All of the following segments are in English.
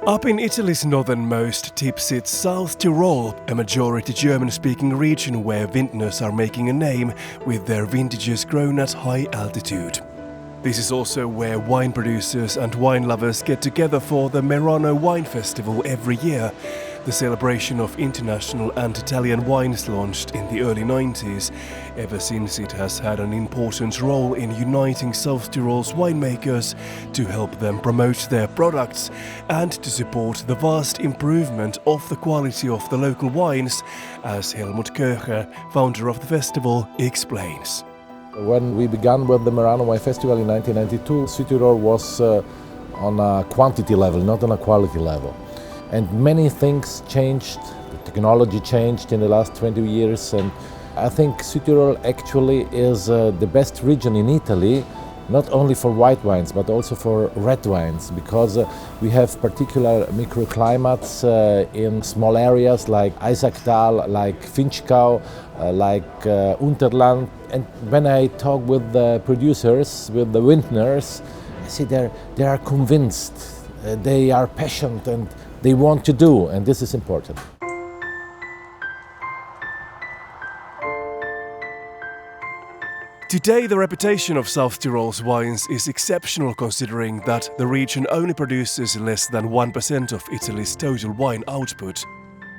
Up in Italy's northernmost tip sits South Tyrol, a majority German-speaking region where vintners are making a name with their vintages grown at high altitude. This is also where wine producers and wine lovers get together for the Merano Wine Festival every year. The celebration of international and Italian wines launched in the early 90s. Ever since, it has had an important role in uniting South Tyrol's winemakers to help them promote their products and to support the vast improvement of the quality of the local wines, as Helmut Köcher, founder of the festival, explains. When we began with the Merano Wine Festival in 1992, South Tyrol was on a quantity level, not on a quality level. And many things changed, the technology changed in the last 20 years, and I think South Tyrol actually is the best region in Italy, not only for white wines but also for red wines, because we have particular microclimates in small areas like Eisacktal, like Vinschgau, like Unterland. And when I talk with the producers, with the vintners, I see they are convinced, they are passionate and they want to do, and this is important. Today, the reputation of South Tyrol's wines is exceptional, considering that the region only produces less than 1% of Italy's total wine output.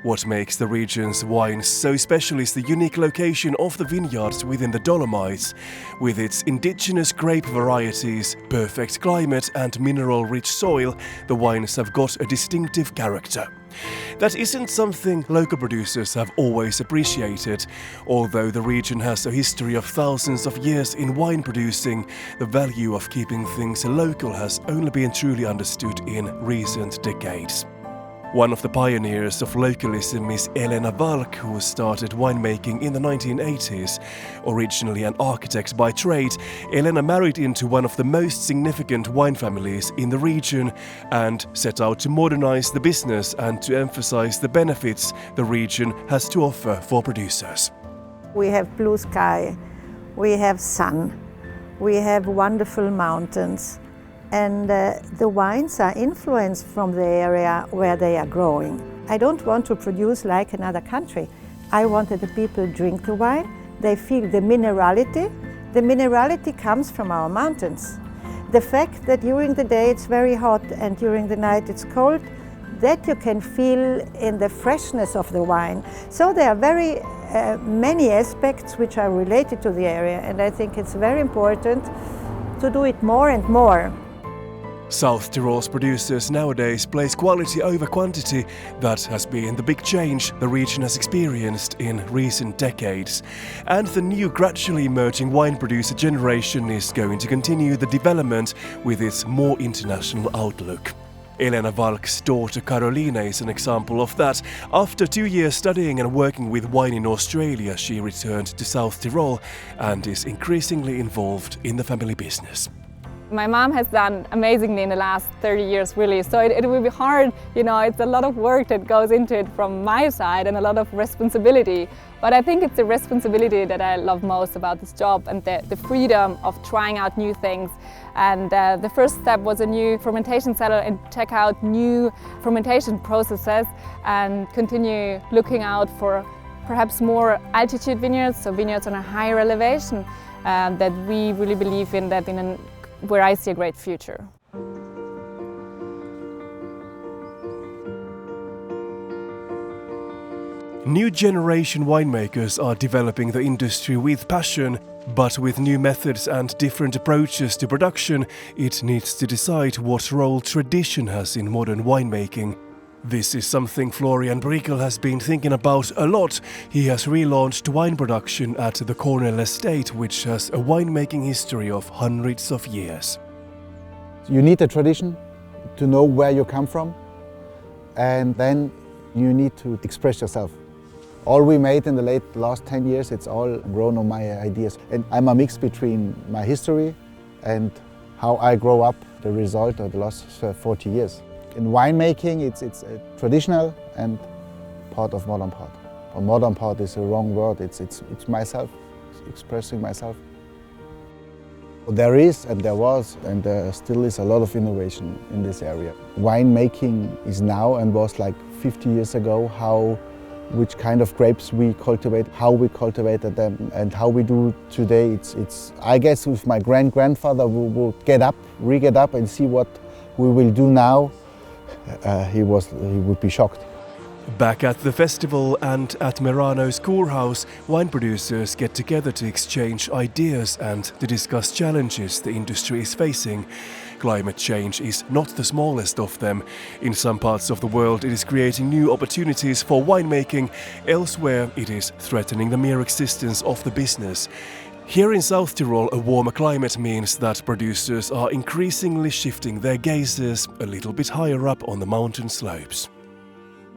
What makes the region's wines so special is the unique location of the vineyards within the Dolomites. With its indigenous grape varieties, perfect climate and mineral-rich soil, the wines have got a distinctive character. That isn't something local producers have always appreciated. Although the region has a history of thousands of years in wine producing, the value of keeping things local has only been truly understood in recent decades. One of the pioneers of localism is Elena Valk, who started winemaking in the 1980s. Originally an architect by trade, Elena married into one of the most significant wine families in the region and set out to modernize the business and to emphasize the benefits the region has to offer for producers. We have blue sky, we have sun, we have wonderful mountains. And the wines are influenced from the area where they are growing. I don't want to produce like another country. I want that the people drink the wine, they feel the minerality. The minerality comes from our mountains. The fact that during the day it's very hot and during the night it's cold, that you can feel in the freshness of the wine. So there are very many aspects which are related to the area, and I think it's very important to do it more and more. South Tyrol's producers nowadays place quality over quantity. That has been the big change the region has experienced in recent decades. And the new gradually emerging wine producer generation is going to continue the development with its more international outlook. Elena Valk's daughter Carolina is an example of that. After 2 years studying and working with wine in Australia, she returned to South Tyrol and is increasingly involved in the family business. My mom has done amazingly in the last 30 years, really, so it will be hard, it's a lot of work that goes into it from my side and a lot of responsibility. But I think it's the responsibility that I love most about this job and the freedom of trying out new things. And the first step was a new fermentation cellar and check out new fermentation processes and continue looking out for perhaps more altitude vineyards, so vineyards on a higher elevation that we really believe in, that where I see a great future. New generation winemakers are developing the industry with passion, but with new methods and different approaches to production, it needs to decide what role tradition has in modern winemaking. This is something Florian Brickel has been thinking about a lot. He has relaunched wine production at the Cornell Estate, which has a winemaking history of hundreds of years. You need a tradition to know where you come from, and then you need to express yourself. All we made in the last 10 years, it's all grown on my ideas. And I'm a mix between my history and how I grow up, the result of the last 40 years. In winemaking, it's traditional and part of modern part. Or modern part is a wrong word, it's myself, expressing myself. There is and there was and there still is a lot of innovation in this area. Winemaking is now and was like 50 years ago which kind of grapes we cultivate, how we cultivated them and how we do today. It's I guess if my grandfather would re-get up and see what we will do now, he would be shocked. Back at the festival and at Merano's Kurhaus, wine producers get together to exchange ideas and to discuss challenges the industry is facing. Climate change is not the smallest of them. In some parts of the world it is creating new opportunities for winemaking, elsewhere it is threatening the mere existence of the business. Here in South Tyrol, a warmer climate means that producers are increasingly shifting their gazes a little bit higher up on the mountain slopes.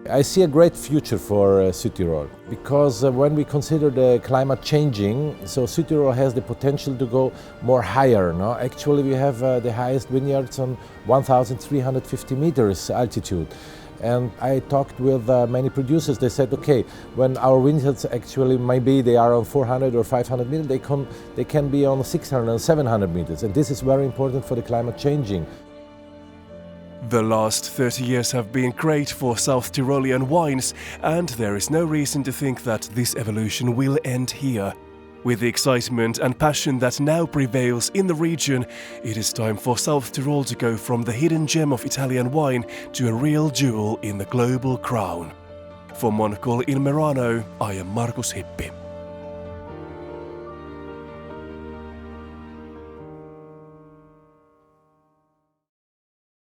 I see a great future for Südtirol because when we consider the climate changing, so Südtirol has the potential to go more higher. No? Actually, we have the highest vineyards on 1,350 meters altitude. And I talked with many producers. They said, okay, when our vineyards actually maybe they are on 400 or 500 meters, they can be on 600 and 700 meters. And this is very important for the climate changing. The last 30 years have been great for South Tyrolean wines, and there is no reason to think that this evolution will end here. With the excitement and passion that now prevails in the region, it is time for South Tyrol to go from the hidden gem of Italian wine to a real jewel in the global crown. For Monocle in Merano, I am Markus Hippi.